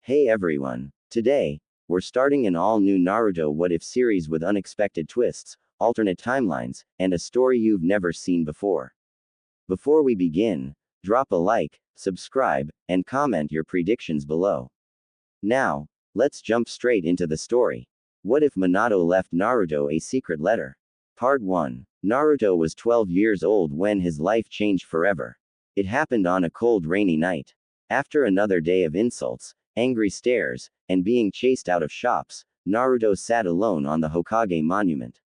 Hey everyone. Today, we're starting an all-new Naruto What If series with unexpected twists, alternate timelines, and a story you've never seen before. Before we begin, drop a like, subscribe, and comment your predictions below. Now, let's jump straight into the story. What if Minato left Naruto a secret letter? Part 1. Naruto was 12 years old when his life changed forever. It happened on a cold rainy night. After another day of insults, angry stares, and being chased out of shops, Naruto sat alone on the Hokage monument.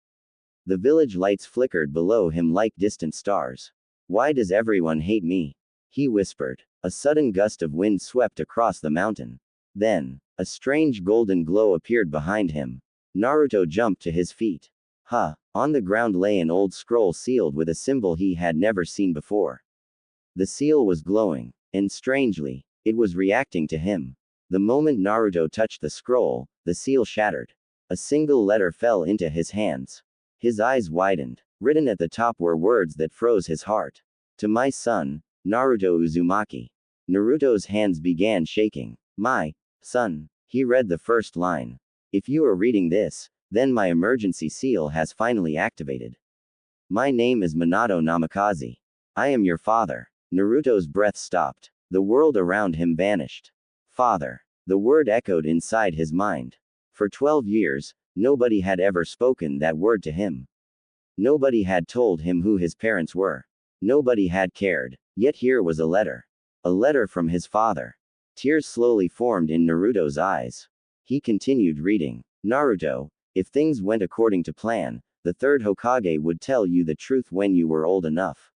The village lights flickered below him like distant stars. Why does everyone hate me? He whispered. A sudden gust of wind swept across the mountain. Then, a strange golden glow appeared behind him. Naruto jumped to his feet. On the ground lay an old scroll sealed with a symbol he had never seen before. The seal was glowing, and strangely, it was reacting to him. The moment Naruto touched the scroll, the seal shattered. A single letter fell into his hands. His eyes widened. Written at the top were words that froze his heart. To my son, Naruto Uzumaki. Naruto's hands began shaking. My son. He read the first line. If you are reading this, then my emergency seal has finally activated. My name is Minato Namikaze. I am your father. Naruto's breath stopped. The world around him vanished. Father. The word echoed inside his mind. For 12 years, nobody had ever spoken that word to him. Nobody had told him who his parents were. Nobody had cared. Yet here was a letter. A letter from his father. Tears slowly formed in Naruto's eyes. He continued reading. Naruto, if things went according to plan, the third Hokage would tell you the truth when you were old enough.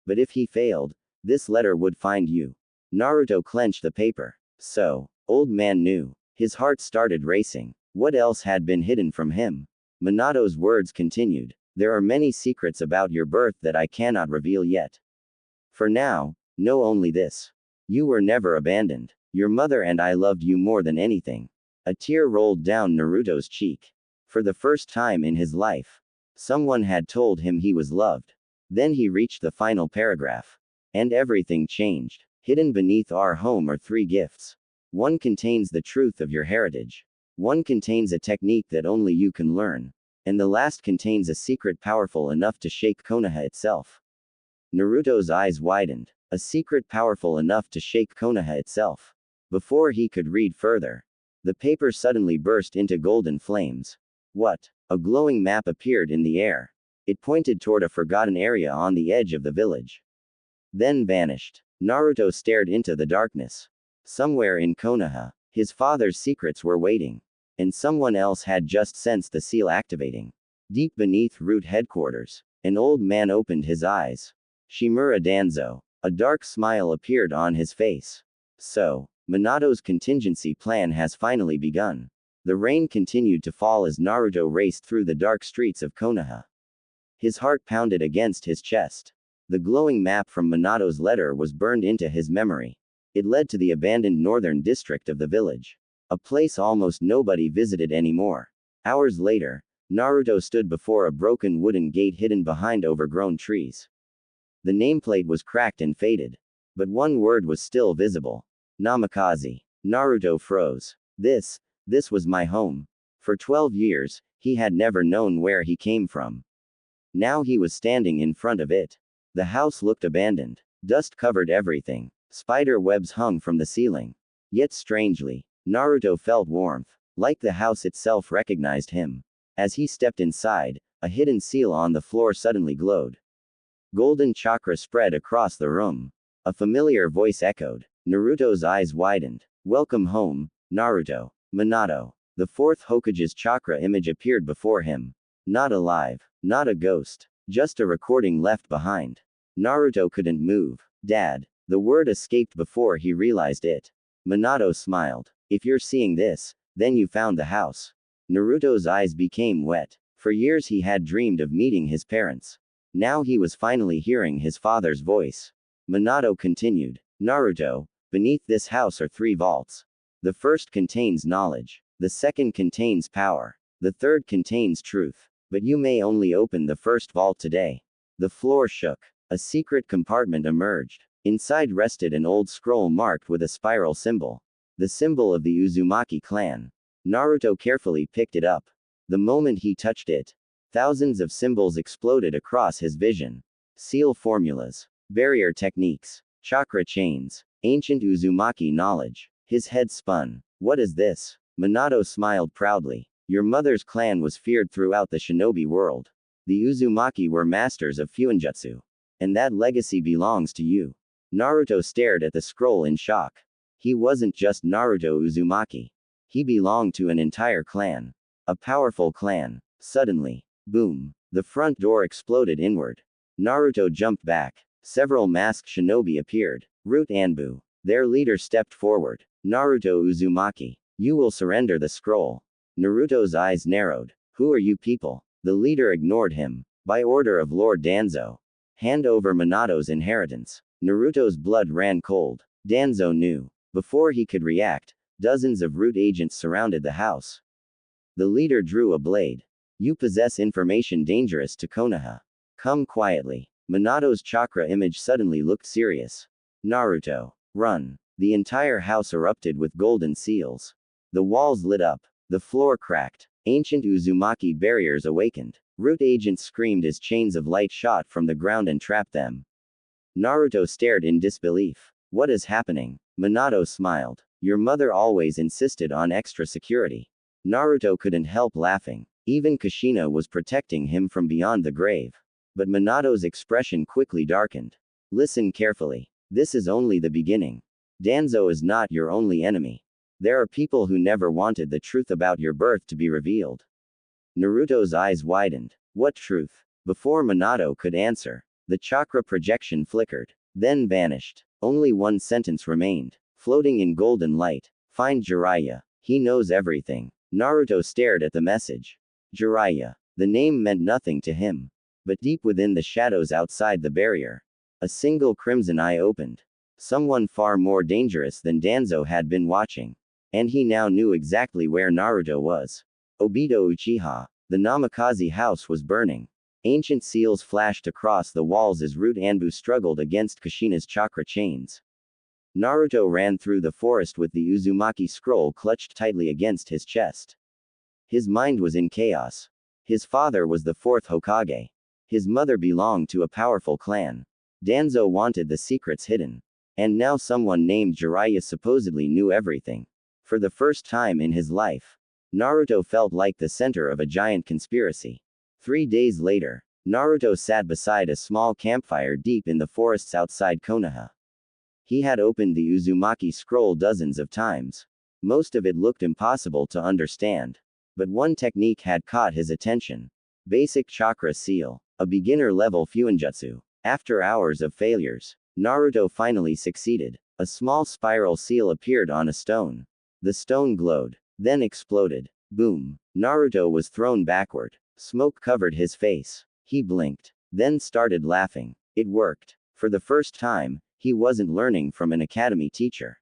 But if he failed, this letter would find you. Naruto clenched the paper. So, old man knew. His heart started racing. What else had been hidden from him? Minato's words continued. There are many secrets about your birth that I cannot reveal yet. For now, know only this. You were never abandoned. Your mother and I loved you more than anything. A tear rolled down Naruto's cheek. For the first time in his life, someone had told him he was loved. Then he reached the final paragraph. And everything changed. Hidden beneath our home are 3 gifts. One contains the truth of your heritage. One contains a technique that only you can learn. And the last contains a secret powerful enough to shake Konoha itself. Naruto's eyes widened. A secret powerful enough to shake Konoha itself. Before he could read further, the paper suddenly burst into golden flames. What? A glowing map appeared in the air. It pointed toward a forgotten area on the edge of the village. Then vanished. Naruto stared into the darkness. Somewhere in Konoha, his father's secrets were waiting. And someone else had just sensed the seal activating. Deep beneath Root headquarters, an old man opened his eyes. Shimura Danzo. A dark smile appeared on his face. So, Minato's contingency plan has finally begun. The rain continued to fall as Naruto raced through the dark streets of Konoha. His heart pounded against his chest. The glowing map from Minato's letter was burned into his memory. It led to the abandoned northern district of the village. A place almost nobody visited anymore. Hours later, Naruto stood before a broken wooden gate hidden behind overgrown trees. The nameplate was cracked and faded. But one word was still visible. Namikaze. Naruto froze. This was my home. For 12 years, he had never known where he came from. Now he was standing in front of it. The house looked abandoned. Dust covered everything. Spider webs hung from the ceiling. Yet strangely, Naruto felt warmth. Like the house itself recognized him. As he stepped inside, a hidden seal on the floor suddenly glowed. Golden chakra spread across the room. A familiar voice echoed. Naruto's eyes widened. Welcome home, Naruto. Minato. The 4th Hokage's chakra image appeared before him. Not alive. Not a ghost. Just a recording left behind. Naruto couldn't move. Dad. The word escaped before he realized it. Minato smiled. If you're seeing this, then you found the house. Naruto's eyes became wet. For years he had dreamed of meeting his parents. Now he was finally hearing his father's voice. Minato continued. Naruto, beneath this house are 3 vaults. The first contains knowledge. The second contains power. The third contains truth. But you may only open the first vault today. The floor shook. A secret compartment emerged. Inside rested an old scroll marked with a spiral symbol. The symbol of the Uzumaki clan. Naruto carefully picked it up. The moment he touched it, thousands of symbols exploded across his vision. Seal formulas, barrier techniques, chakra chains, ancient Uzumaki knowledge. His head spun. What is this? Minato smiled proudly. Your mother's clan was feared throughout the shinobi world. The Uzumaki were masters of Fuinjutsu. And that legacy belongs to you. Naruto stared at the scroll in shock. He wasn't just Naruto Uzumaki. He belonged to an entire clan. A powerful clan. Suddenly, boom, the front door exploded inward. Naruto jumped back. Several masked shinobi appeared. Root Anbu. Their leader stepped forward. Naruto Uzumaki. You will surrender the scroll. Naruto's eyes narrowed. Who are you people? The leader ignored him. By order of Lord Danzo. Hand over Minato's inheritance. Naruto's blood ran cold. Danzo knew. Before he could react, dozens of root agents surrounded the house. The leader drew a blade. You possess information dangerous to Konoha. Come quietly. Minato's chakra image suddenly looked serious. Naruto. Run. The entire house erupted with golden seals. The walls lit up. The floor cracked. Ancient Uzumaki barriers awakened. Root agents screamed as chains of light shot from the ground and trapped them. Naruto stared in disbelief. What is happening? Minato smiled. Your mother always insisted on extra security. Naruto couldn't help laughing. Even Kushina was protecting him from beyond the grave. But Minato's expression quickly darkened. Listen carefully. This is only the beginning. Danzo is not your only enemy. There are people who never wanted the truth about your birth to be revealed. Naruto's eyes widened. What truth? Before Minato could answer, the chakra projection flickered, then vanished. Only one sentence remained, floating in golden light. Find Jiraiya. He knows everything. Naruto stared at the message. Jiraiya. The name meant nothing to him. But deep within the shadows outside the barrier, a single crimson eye opened. Someone far more dangerous than Danzo had been watching. And he now knew exactly where Naruto was. Obito Uchiha. The Namikaze house was burning. Ancient seals flashed across the walls as Root Anbu struggled against Kushina's chakra chains. Naruto ran through the forest with the Uzumaki scroll clutched tightly against his chest. His mind was in chaos. His father was the fourth Hokage. His mother belonged to a powerful clan. Danzo wanted the secrets hidden. And now someone named Jiraiya supposedly knew everything. For the first time in his life, Naruto felt like the center of a giant conspiracy. 3 days later, Naruto sat beside a small campfire deep in the forests outside Konoha. He had opened the Uzumaki scroll dozens of times. Most of it looked impossible to understand. But one technique had caught his attention. Basic chakra seal, a beginner-level Fuinjutsu. After hours of failures, Naruto finally succeeded. A small spiral seal appeared on a stone. The stone glowed, then exploded. Boom. Naruto was thrown backward. Smoke covered his face. He blinked, then started laughing. It worked. For the first time, he wasn't learning from an academy teacher.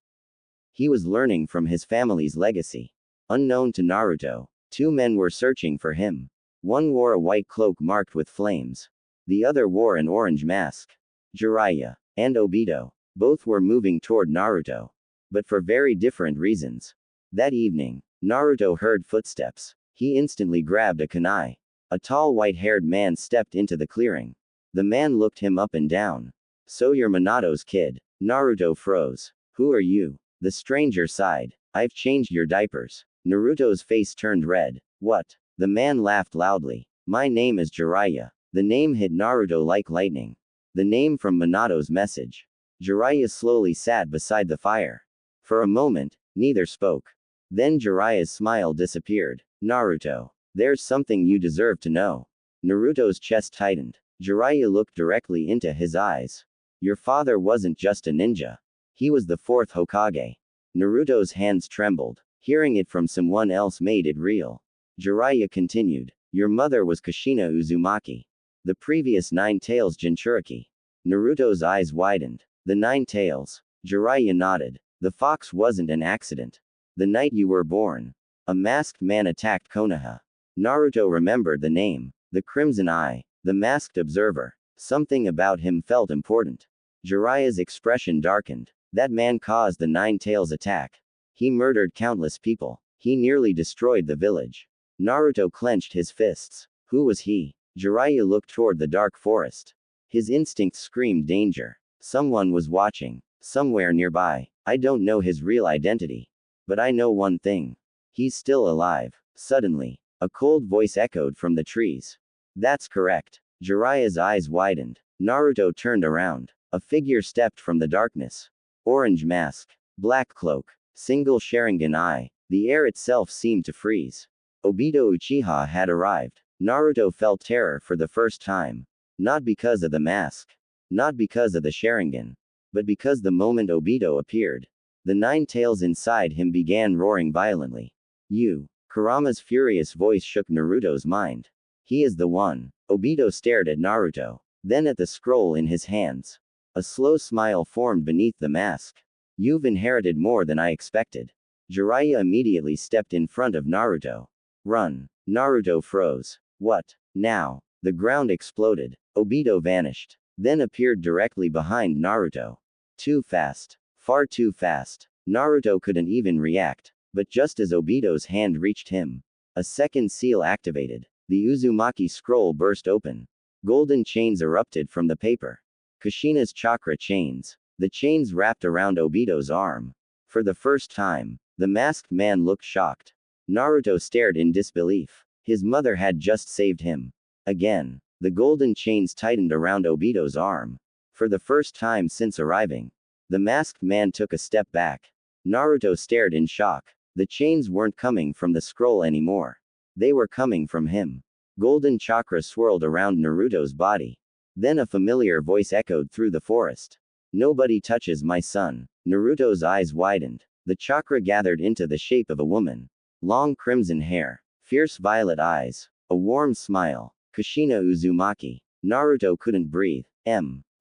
He was learning from his family's legacy. Unknown to Naruto, 2 men were searching for him. One wore a white cloak marked with flames. The other wore an orange mask. Jiraiya and Obito. Both were moving toward Naruto. But for very different reasons. That evening, Naruto heard footsteps. He instantly grabbed a kunai. A tall white-haired man stepped into the clearing. The man looked him up and down. So you're Minato's kid. Naruto froze. Who are you? The stranger sighed. I've changed your diapers. Naruto's face turned red. What? The man laughed loudly. My name is Jiraiya. The name hit Naruto like lightning. The name from Minato's message. Jiraiya slowly sat beside the fire. For a moment, neither spoke. Then Jiraiya's smile disappeared. Naruto. There's something you deserve to know. Naruto's chest tightened. Jiraiya looked directly into his eyes. Your father wasn't just a ninja. He was the fourth Hokage. Naruto's hands trembled. Hearing it from someone else made it real. Jiraiya continued. Your mother was Kushina Uzumaki. The previous 9 Tails Jinchuriki. Naruto's eyes widened. The 9 Tails. Jiraiya nodded. The fox wasn't an accident. The night you were born, a masked man attacked Konoha. Naruto remembered the name. The Crimson Eye. The masked observer. Something about him felt important. Jiraiya's expression darkened. That man caused the 9 Tails attack. He murdered countless people. He nearly destroyed the village. Naruto clenched his fists. Who was he? Jiraiya looked toward the dark forest. His instincts screamed danger. Someone was watching. Somewhere nearby. I don't know his real identity. But I know one thing. He's still alive. Suddenly, a cold voice echoed from the trees. That's correct. Jiraiya's eyes widened. Naruto turned around. A figure stepped from the darkness. Orange mask. Black cloak. Single Sharingan eye. The air itself seemed to freeze. Obito Uchiha had arrived. Naruto felt terror for the first time. Not because of the mask. Not because of the Sharingan. But because the moment Obito appeared, the nine tails inside him began roaring violently. You. Kurama's furious voice shook Naruto's mind. He is the one. Obito stared at Naruto, then at the scroll in his hands. A slow smile formed beneath the mask. You've inherited more than I expected. Jiraiya immediately stepped in front of Naruto. Run. Naruto froze. What? Now? The ground exploded. Obito vanished. Then appeared directly behind Naruto. Too fast. Far too fast. Naruto couldn't even react. But just as Obito's hand reached him, a second seal activated. The Uzumaki scroll burst open. Golden chains erupted from the paper. Kushina's chakra chains. The chains wrapped around Obito's arm. For the first time, the masked man looked shocked. Naruto stared in disbelief. His mother had just saved him. Again, the golden chains tightened around Obito's arm. For the first time since arriving, the masked man took a step back. Naruto stared in shock. The chains weren't coming from the scroll anymore. They were coming from him. Golden chakra swirled around Naruto's body. Then a familiar voice echoed through the forest. Nobody touches my son. Naruto's eyes widened. The chakra gathered into the shape of a woman. Long crimson hair. Fierce violet eyes. A warm smile. Kushina Uzumaki. Naruto couldn't breathe.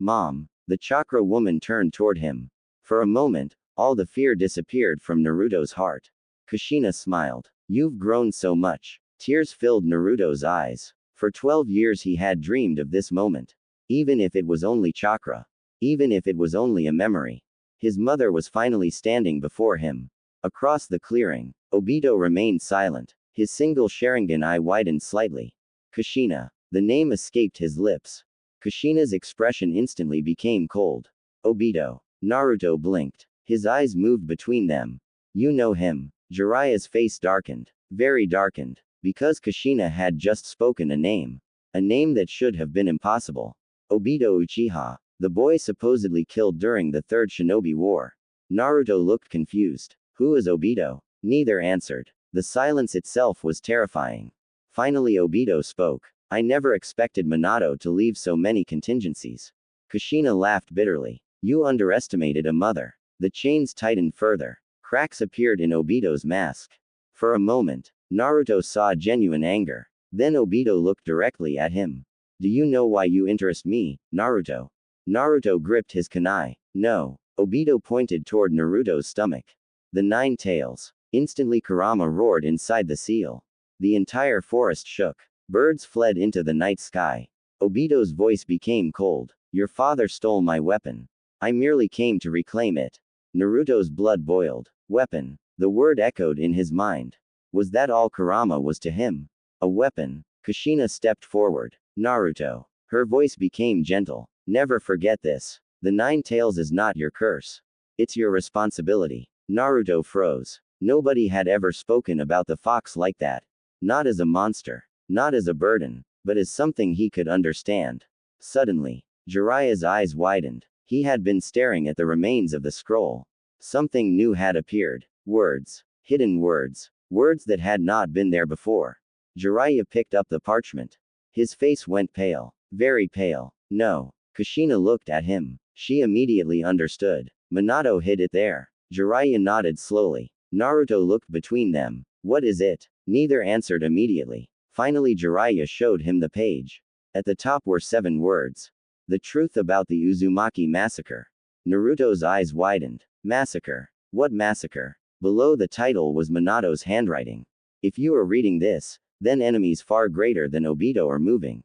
Mom. The chakra woman turned toward him. For a moment, all the fear disappeared from Naruto's heart. Kushina smiled. You've grown so much. Tears filled Naruto's eyes. For 12 years he had dreamed of this moment. Even if it was only chakra. Even if it was only a memory. His mother was finally standing before him. Across the clearing, Obito remained silent. His single Sharingan eye widened slightly. Kushina. The name escaped his lips. Kushina's expression instantly became cold. Obito. Naruto blinked. His eyes moved between them. You know him. Jiraiya's face darkened. Very darkened. Because Kushina had just spoken a name. A name that should have been impossible. Obito Uchiha. The boy supposedly killed during the Third Shinobi War. Naruto looked confused. Who is Obito? Neither answered. The silence itself was terrifying. Finally Obito spoke. I never expected Minato to leave so many contingencies. Kushina laughed bitterly. You underestimated a mother. The chains tightened further. Cracks appeared in Obito's mask. For a moment, Naruto saw genuine anger. Then Obito looked directly at him. Do you know why you interest me, Naruto? Naruto gripped his kunai. No. Obito pointed toward Naruto's stomach. The nine tails. Instantly Kurama roared inside the seal. The entire forest shook. Birds fled into the night sky. Obito's voice became cold. Your father stole my weapon. I merely came to reclaim it. Naruto's blood boiled. Weapon. The word echoed in his mind. Was that all Kurama was to him? A weapon. Kushina stepped forward. Naruto. Her voice became gentle. Never forget this. The nine tails is not your curse. It's your responsibility. Naruto froze. Nobody had ever spoken about the fox like that. Not as a monster. Not as a burden. But as something he could understand. Suddenly, Jiraiya's eyes widened. He had been staring at the remains of the scroll. Something new had appeared. Words. Hidden words. Words that had not been there before. Jiraiya picked up the parchment. His face went pale. Very pale. No. Kushina looked at him. She immediately understood. Minato hid it there. Jiraiya nodded slowly. Naruto looked between them. What is it? Neither answered immediately. Finally Jiraiya showed him the page. At the top were 7 words. The truth about the Uzumaki massacre. Naruto's eyes widened. Massacre. What massacre? Below the title was Minato's handwriting. If you are reading this, then enemies far greater than Obito are moving.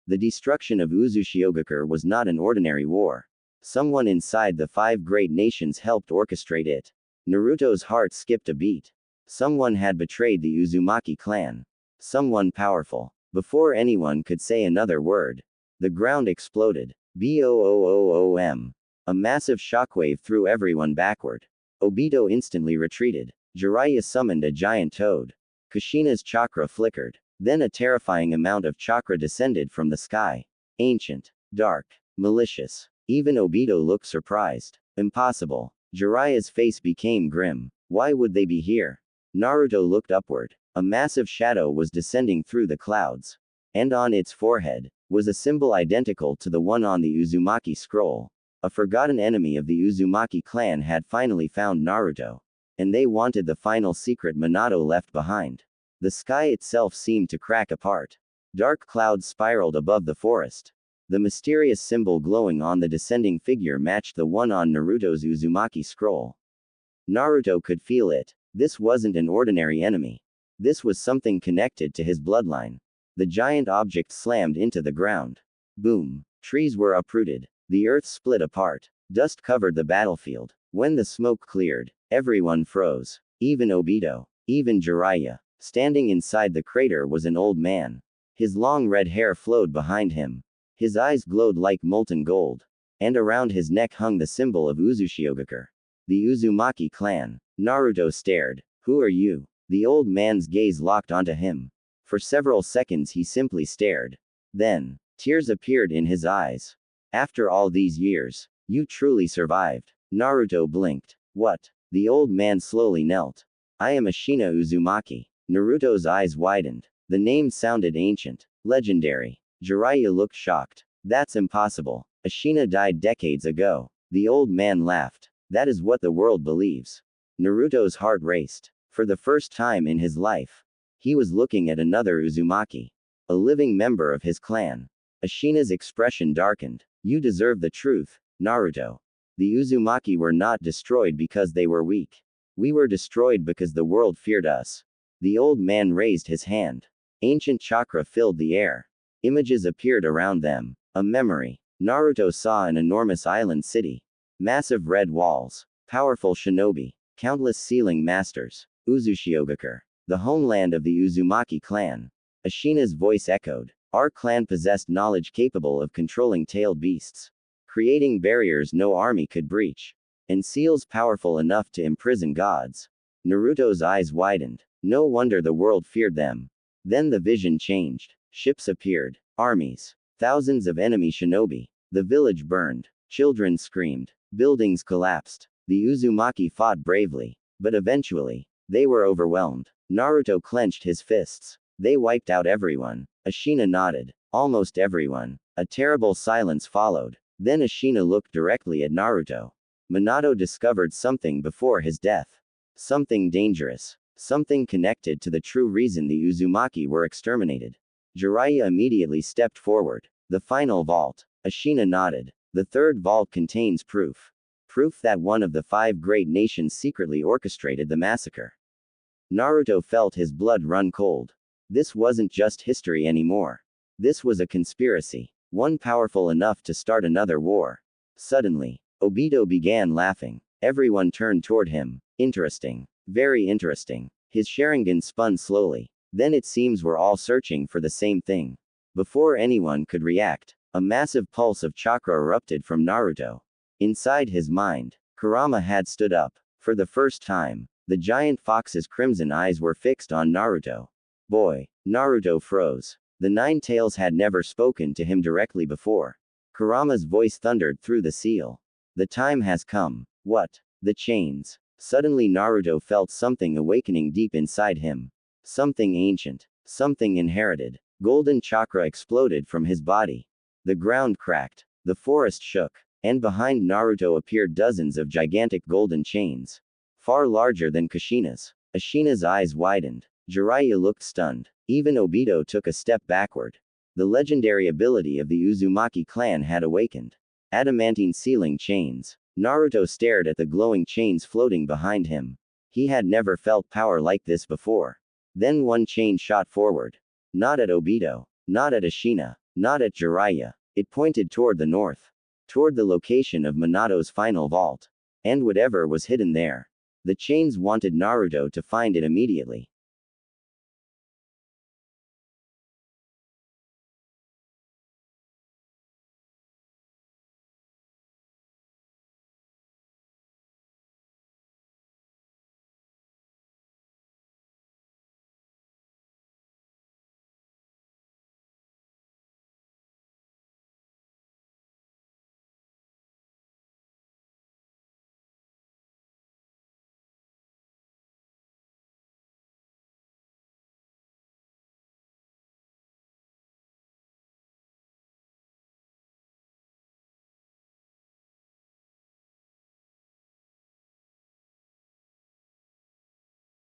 The destruction of Uzushiogakure was not an ordinary war. Someone inside the 5 great nations helped orchestrate it. Naruto's heart skipped a beat. Someone had betrayed the Uzumaki clan. Someone powerful. Before anyone could say another word, the ground exploded. Boom! A massive shockwave threw everyone backward. Obito instantly retreated. Jiraiya summoned a giant toad. Kushina's chakra flickered. Then a terrifying amount of chakra descended from the sky. Ancient. Dark. Malicious. Even Obito looked surprised. Impossible. Jiraiya's face became grim. Why would they be here? Naruto looked upward. A massive shadow was descending through the clouds. And on its forehead was a symbol identical to the one on the Uzumaki scroll. A forgotten enemy of the Uzumaki clan had finally found Naruto. And they wanted the final secret Minato left behind. The sky itself seemed to crack apart. Dark clouds spiraled above the forest. The mysterious symbol glowing on the descending figure matched the one on Naruto's Uzumaki scroll. Naruto could feel it. This wasn't an ordinary enemy. This was something connected to his bloodline. The giant object slammed into the ground. Boom. Trees were uprooted. The earth split apart. Dust covered the battlefield. When the smoke cleared, everyone froze. Even Obito. Even Jiraiya. Standing inside the crater was an old man. His long red hair flowed behind him. His eyes glowed like molten gold. And around his neck hung the symbol of Uzushiogakure. The Uzumaki clan. Naruto stared. Who are you? The old man's gaze locked onto him. For several seconds he simply stared. Then, tears appeared in his eyes. After all these years, you truly survived. Naruto blinked. What? The old man slowly knelt. I am Ashina Uzumaki. Naruto's eyes widened. The name sounded ancient. Legendary. Jiraiya looked shocked. That's impossible. Ashina died decades ago. The old man laughed. That is what the world believes. Naruto's heart raced. For the first time in his life, he was looking at another Uzumaki. A living member of his clan. Ashina's expression darkened. You deserve the truth, Naruto. The Uzumaki were not destroyed because they were weak. We were destroyed because the world feared us. The old man raised his hand. Ancient chakra filled the air. Images appeared around them. A memory. Naruto saw an enormous island city. Massive red walls. Powerful shinobi. Countless sealing masters. Uzushiogakure. The homeland of the Uzumaki clan. Ashina's voice echoed. Our clan possessed knowledge capable of controlling tailed beasts. Creating barriers no army could breach. And seals powerful enough to imprison gods. Naruto's eyes widened. No wonder the world feared them. Then the vision changed. Ships appeared. Armies. Thousands of enemy shinobi. The village burned. Children screamed. Buildings collapsed. The Uzumaki fought bravely. But eventually, they were overwhelmed. Naruto clenched his fists. They wiped out everyone. Ashina nodded. Almost everyone. A terrible silence followed. Then Ashina looked directly at Naruto. Minato discovered something before his death. Something dangerous. Something connected to the true reason the Uzumaki were exterminated. Jiraiya immediately stepped forward. The final vault. Ashina nodded. The third vault contains proof. Proof that one of the 5 great nations secretly orchestrated the massacre. Naruto felt his blood run cold. This wasn't just history anymore. This was a conspiracy. One powerful enough to start another war. Suddenly, Obito began laughing. Everyone turned toward him. Interesting. Very interesting. His Sharingan spun slowly. Then it seems we're all searching for the same thing. Before anyone could react, a massive pulse of chakra erupted from Naruto. Inside his mind, Kurama had stood up. For the first time, the giant fox's crimson eyes were fixed on Naruto. Boy. Naruto froze. The 9 tails had never spoken to him directly before. Kurama's voice thundered through the seal. The time has come. What? The chains. Suddenly Naruto felt something awakening deep inside him. Something ancient. Something inherited. Golden chakra exploded from his body. The ground cracked. The forest shook. And behind Naruto appeared dozens of gigantic golden chains. Far larger than Kushina's. Ashina's eyes widened. Jiraiya looked stunned. Even Obito took a step backward. The legendary ability of the Uzumaki clan had awakened. Adamantine sealing chains. Naruto stared at the glowing chains floating behind him. He had never felt power like this before. Then one chain shot forward. Not at Obito. Not at Ashina. Not at Jiraiya. It pointed toward the north. Toward the location of Minato's final vault. And whatever was hidden there. The chains wanted Naruto to find it immediately.